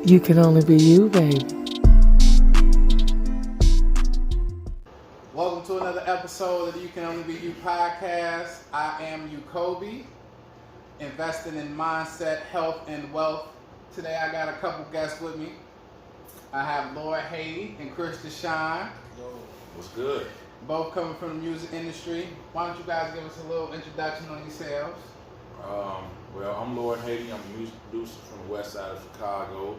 You can only be you, baby. Welcome to another episode of the You Can Only Be You podcast. I am Ucoby, investing in mindset, health, and wealth. Today I got a couple guests with me. I have Lord Haiti and Cris Dashon. Yo, What's good? Both coming from the music industry. Why don't you guys give us a little introduction on yourselves? Well, I'm Lord Haiti. I'm a music producer from the west side of Chicago.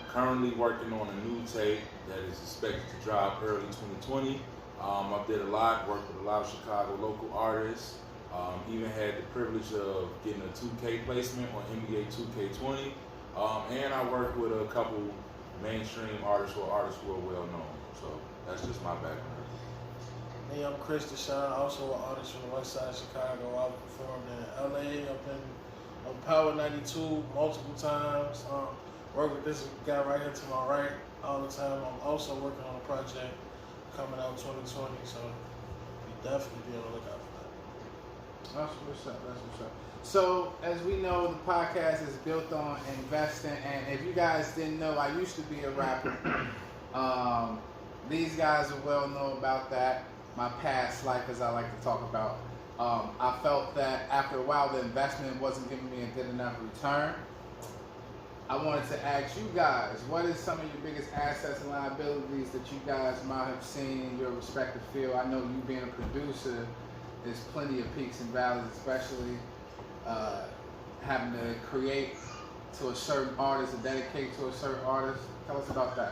Currently working on a new tape that is expected to drop early 2020. I did a lot, worked with a lot of Chicago local artists. Even had the privilege of getting a 2K placement on NBA 2K20. And I worked with a couple mainstream artists or artists who are well known. So that's just my background. hey, I'm Cris Dashon, also an artist from the west side of Chicago. I've performed in LA, I've been on Power 92 multiple times. Work with this guy right here to my right all the time. I'm also working on a project coming out 2020, so you definitely be on the lookout for that. That's what's up. That's what's up. So, as we know, the podcast is built on investing, and if you guys didn't know, I used to be a rapper. These guys are well known about that. My past life, as I like to talk about. I felt that after a while, the investment wasn't giving me a good enough return. I wanted to ask you guys, what is some of your biggest assets and liabilities that you guys might have seen in your respective field? I know you being a producer, there's plenty of peaks and valleys, especially having to create to a certain artist or dedicate to a certain artist. Tell us about that.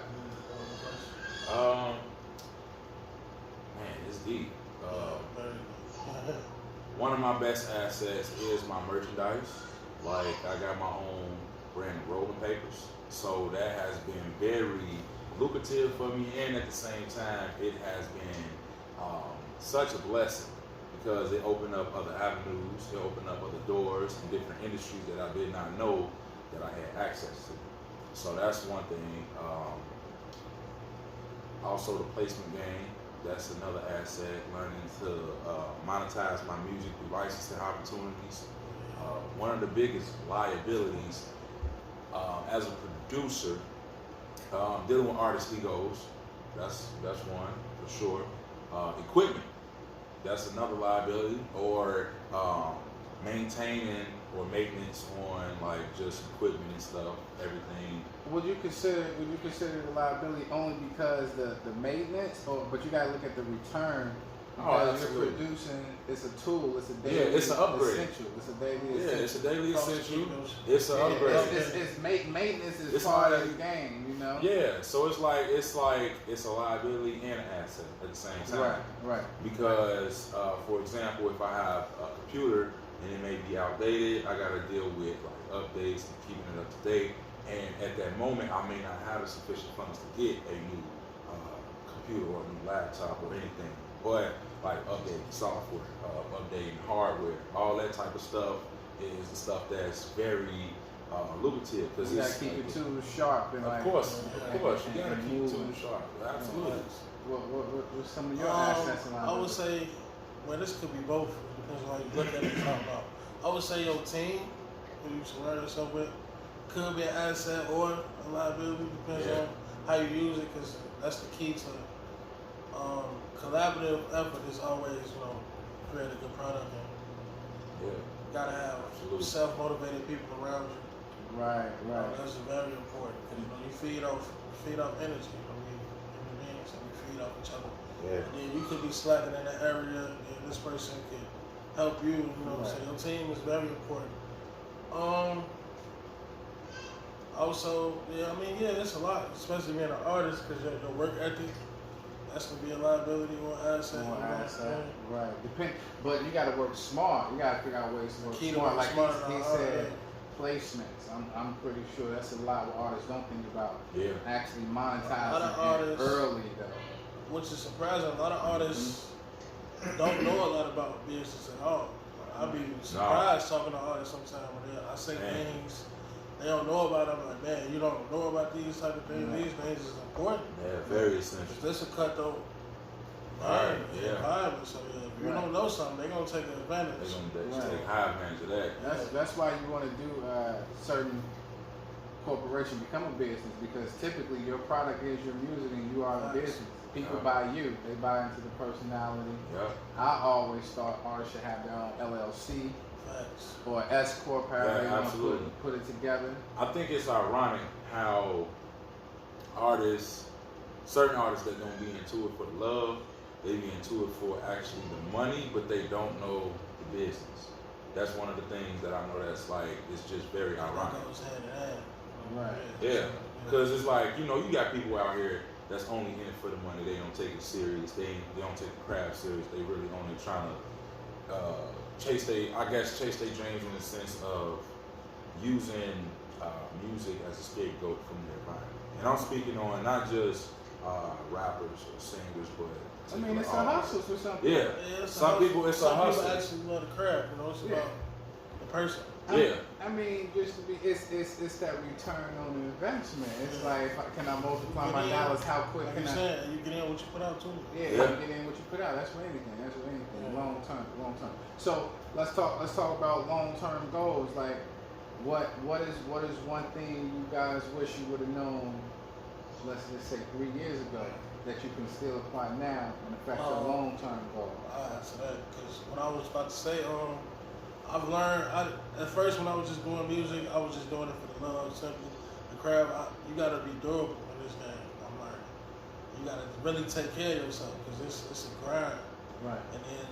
Man, it's deep. One of my best assets is my merchandise. Like, I got my own brand of rolling papers, so that has been very lucrative for me, and at the same time it has been such a blessing because it opened up other avenues, it opened up other doors in different industries that I did not know that I had access to. So that's one thing. Also the placement game, that's another asset, learning to monetize my music through licensing opportunities. One of the biggest liabilities as a producer, dealing with artist egos, that's one for sure. Equipment, that's another liability, or maintaining or maintenance on like just equipment and stuff, everything. Would you consider the liability only because the maintenance, or but you gotta look at the return? Because you're producing, it's a tool, it's a daily it's an upgrade. essential. It's a daily essential. Yeah, it's a daily essential. It's an upgrade. Maintenance is It's part like, of the game, you know? Yeah, so it's a liability and an asset at the same time. Right. Because, for example, if I have a computer and it may be outdated, I gotta deal with like updates and keeping it up to date. And at that moment, I may not have the sufficient funds to get a new computer or a new laptop or anything. But like updating software, updating hardware, all that type of stuff is the stuff that's very lucrative. Because you gotta keep your tools sharp. And of course, you gotta keep your tools sharp. Absolutely. What's some of your assets and liabilities? I would say, well, this could be both. It depends on how you look at it and talk about. I would say your team, who you surround yourself with, could be an asset or a liability. Depends on how you use it, because that's the key to collaborative effort is always, create a good product. And gotta have self-motivated people around you. Right. That's very important. You feed off energy. We human beings, and we feed off each other. Yeah. And then you could be slacking in that area, and this person could help you. You know what I'm saying? Your team is very important. Also, it's a lot, especially being an artist, because your work ethic. That's gonna be a liability or asset. Right. But you gotta work smart. You gotta figure out ways to work smart. Like he said, placements. I'm pretty sure that's a lot what artists don't think about. Yeah. Actually monetizing early though. Which is surprising. A lot of artists don't know a lot about business at all. I'd be surprised talking to artists sometimes when I say things they don't know about it. I'm like, man, you don't know about these type of things. These things is important. Yeah, very essential. This a cutthroat. Right, So if you don't know something, they're gonna take advantage. They're gonna take high advantage of that. That's why you want to do certain corporation become a business, because typically your product is your music and you are the Facts. business. People Yeah. buy you, they buy into the personality. Yep. I always thought artists should have their own LLC Facts. or S corp, however Yeah, they want to absolutely. put it together. I think it's ironic how artists, certain artists that don't be into it for the love, they be into it for actually the money, but they don't know the business. That's one of the things that I know that's like, it's just very ironic. That goes hand in hand. Right. Yeah, because it's like, you know, you got people out here that's only in it for the money. They don't take it serious. They don't take the craft serious. They really only trying to chase their dreams in the sense of using music as a scapegoat from their environment. And I'm speaking on not just rappers or singers, but I mean, it's a artists. hustle for some people. Yeah, It's a some hustle. people it's Some a hustle. people actually love the craft. You know, it's Yeah. about the person. Yeah. I mean, just to be, it's that return on investment. It's like, can I multiply my dollars? How quick Like can you I? said, you get in what you put out too. Yeah, Yeah. you get in what you put out. That's for anything. That's for anything. Yeah. Long term. So let's talk about long term goals. Like, what is one thing you guys wish you would have known? Let's just say 3 years ago that you can still apply now and affect your long term goal. I answer that because what I was about to say, I've learned. At first, when I was just doing music, I was just doing it for the love, simply the craft. You gotta be durable in this game. I'm learning. You gotta really take care of yourself because it's a grind. Right. And then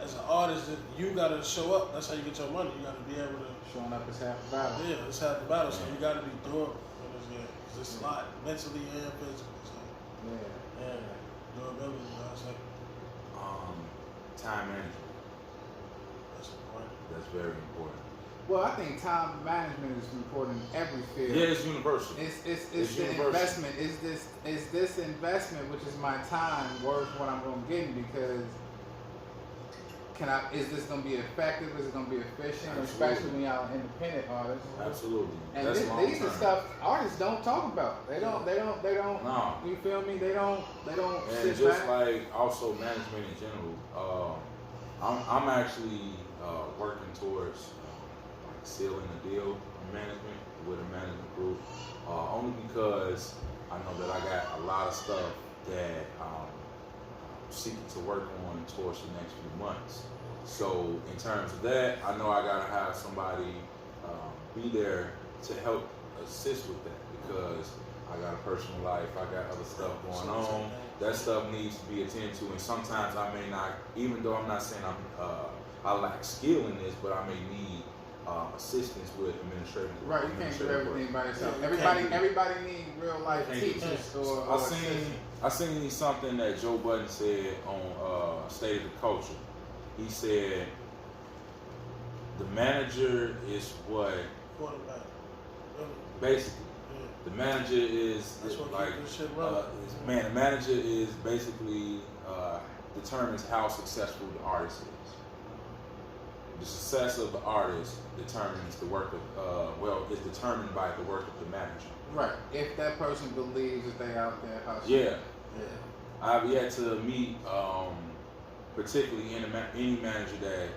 as an artist, you gotta show up. That's how you get your money. You gotta be able to. Showing up is half the battle. Yeah, it's half the battle. So you gotta be durable in this game because it's a lot mentally and physically. So Yeah. durability. You know what I'm saying? Time management. That's important. That's very important. Well, I think time management is important in every field. Yeah, it's universal. It's It's the universal. investment. Is this investment, which is my time, worth what I'm going to get? Because is this going to be effective? Is it going to be efficient? Absolutely. Especially when y'all are independent artists. Absolutely. And That's long these are term. stuff artists don't talk about. They don't. No. You feel me? They don't. And sit just back. like also management in general, I'm actually working towards like sealing a deal in management with a management group, only because I know that I got a lot of stuff that I'm seeking to work on towards the next few months. So in terms of that, I know I gotta have somebody be there to help assist with that because I got a personal life, I got other stuff going on. That stuff needs to be attended to, and sometimes I may not, even though I'm not saying I lack skill in this, but I may need assistance with administrative. Right, you can't do everything by yourself. Yeah, you Everybody need real life Can't do teachers that. or assistants. I seen something that Joe Budden said on State of the Culture. He said the manager is what Quarterback. Really. basically Yeah. the manager is That's what like keeps this shit rolling. the manager is basically determines how successful the artist is. The success of the artist determines the work of is determined by the work of the manager. Right. If that person believes that they out there hustling. Yeah, Yeah. I've yet to meet particularly any manager that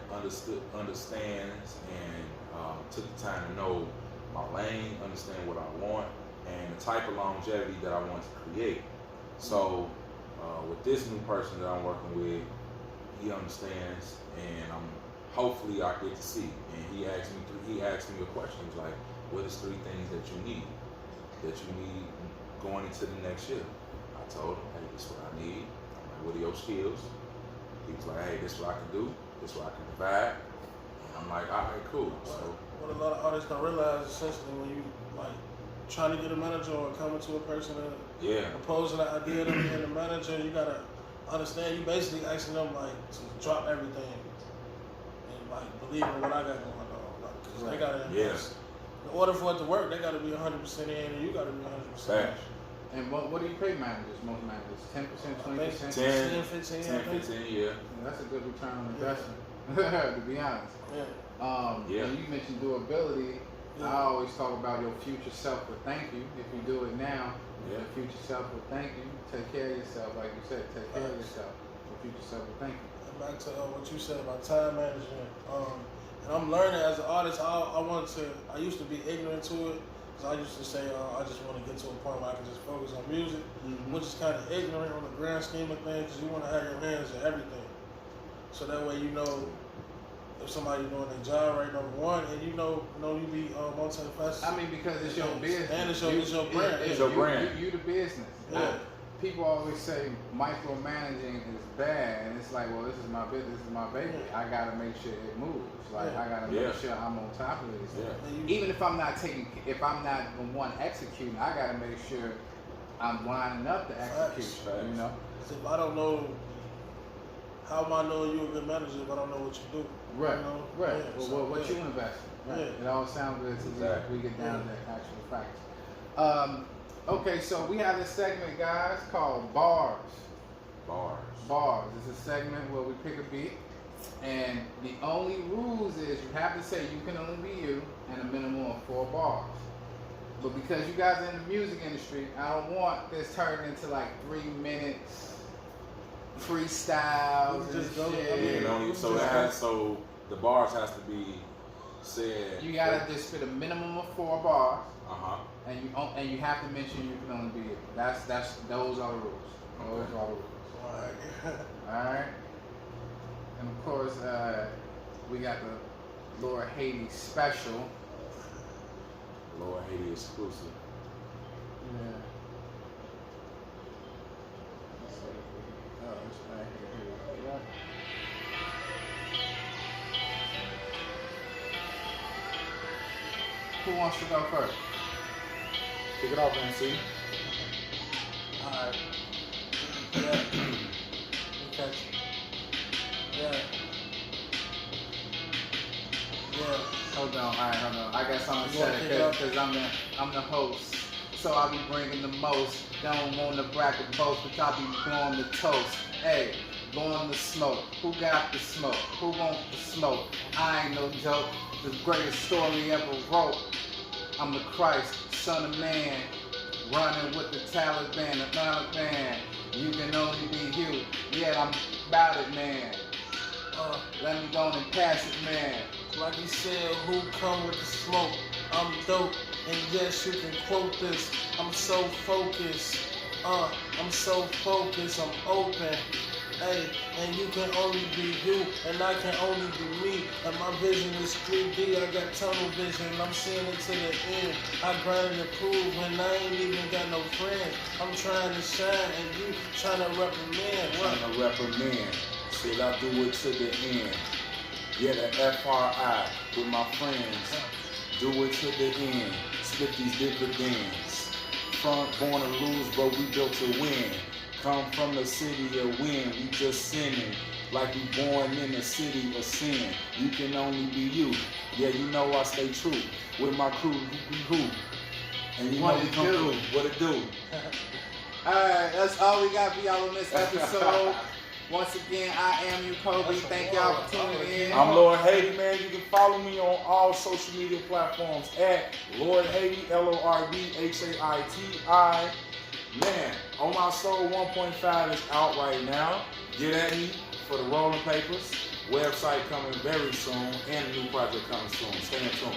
understands and took the time to know my lane, understand what I want, and the type of longevity that I want to create. So with this new person that I'm working with, he understands, and hopefully I get to see. And he asked me a question. He was like, "What is 3 things that you need going into the next year?" I told him, "Hey, this is what I need." I'm like, "What are your skills?" He was like, "Hey, this is what I can do. This is what I can provide." I'm like, "All right, cool." So What a lot of artists don't realize, essentially, when you like trying to get a manager or coming to a person and yeah, proposing an idea to being a manager, you gotta understand. You basically asking them like to drop everything and like believe in what I got going on, like, cause they gotta invest. In order for it to work, they gotta be 100% in, and you gotta be 100%. Facts. And what do you pay managers? Most managers, 10%, 20%. 10, 15, 10, 15, yeah. That's a good return on investment. to be honest. Yeah. Yeah. And you mentioned durability. Yeah. I always talk about your future self will thank you. If you do it now, Yeah. your future self will thank you. Take care of yourself, like you said. Take care of yourself. Your future self will thank you. And back to what you said about time management. And I'm learning as an artist. I used to be ignorant to it, Cause I used to say, I just want to get to a point where I can just focus on music, which is kind of ignorant on the grand scheme of things. Cause you want to have your hands in everything, so that way you know if somebody doing their job right, number one, and you know you be multifaceted. I mean, because it's your business. And it's your brand. It's your brand. You the business. Yeah. People always say micromanaging is bad, and it's like, well, this is my business, this is my baby. Yeah. I gotta make sure it moves. Like I gotta make sure I'm on top of this. Yeah. Even if I'm not the one executing, I gotta make sure I'm lining up the execution. Facts. You know. If I don't know, how am I knowing you're a good manager if I don't know what you do? Right. You know? Right. Yeah. Well, So, what you invest in. Right. Yeah. It all sounds good to Exactly. we get down to the actual facts. Okay, so we have this segment, guys, called Bars. Bars. It's a segment where we pick a beat, and the only rules is you have to say you can only be you and a minimum of 4 bars. But because you guys are in the music industry, I don't want this turned into like 3 minutes freestyles and Just go- shit. I mean, You know, so the bars has to be said. You gotta just spit a minimum of 4 bars, Uh-huh. and you have to mention you can only be you. Those are the rules. Those are the rules. All right. And of course, we got the Lord Haiti special. Lord Haiti exclusive. Yeah. Let's see. Oh, it's right here. Yeah. Who wants to go first? Kick it off, MC. Alright. Yeah. Okay. Yeah. Yeah. Hold on, hold on. I got something to You wanna say kick it off? because I'm the host. So I be bringing the most. Don't want to brag with both, but I be blowing the toast. Hey, blowing the smoke. Who got the smoke? Who want the smoke? I ain't no joke. The greatest story ever wrote. I'm the Christ, Son of Man, running with the Taliban, the Taliban. You can only be you. Yeah, I'm about it, man. Let me go and pass it, man. Like he said, who come with the smoke? I'm dope, and yes, you can quote this. I'm so focused, I'm so focused, I'm open. Hey, and you can only be you, and I can only be me. And my vision is 3D, I got tunnel vision, I'm seeing it to the end. I grind and prove, and I ain't even got no friends. I'm trying to shine, and you trying to reprimand. Trying to reprimand. Said I do it to the end. Yeah, the FRI with my friends. Do it to the end. Split these dividends. Front born to lose, but we built to win. Come from the city of win. We just sinning. Like we born in the city of sin. You can only be you. Yeah, you know I stay true. With my crew, who. And you What know we it come do? through. What it do? Alright, that's all we got for y'all on this episode. Once again, I am Ucoby. Thank y'all for tuning in. I'm Lord Haiti, man. You can follow me on all social media platforms at Lord Haiti, LORDHAITI. Man, On My Soul 1.5 is out right now. Get at me for the rolling papers. Website coming very soon, and a new project coming soon. Stay in tune.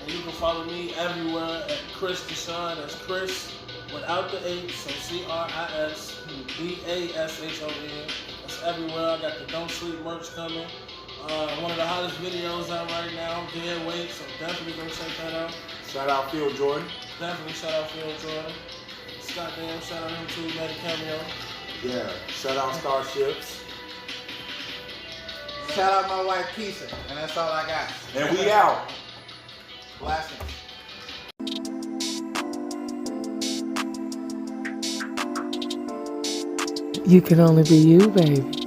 And you can follow me everywhere at Cris Dashon. That's Chris without the H, so CRIS DASHON. That's everywhere. I got the Don't Sleep merch coming. One of the hottest videos out right now. Can't wait, so definitely go check that out. Shout out Phil Jordan. Definitely shout out Phil Jordan. Scott Dam, shout out him too, made a cameo. Yeah. Shout out Starships. Shout out my wife Keisha, and that's all I got. And we out. Blessings. You can only be you, baby.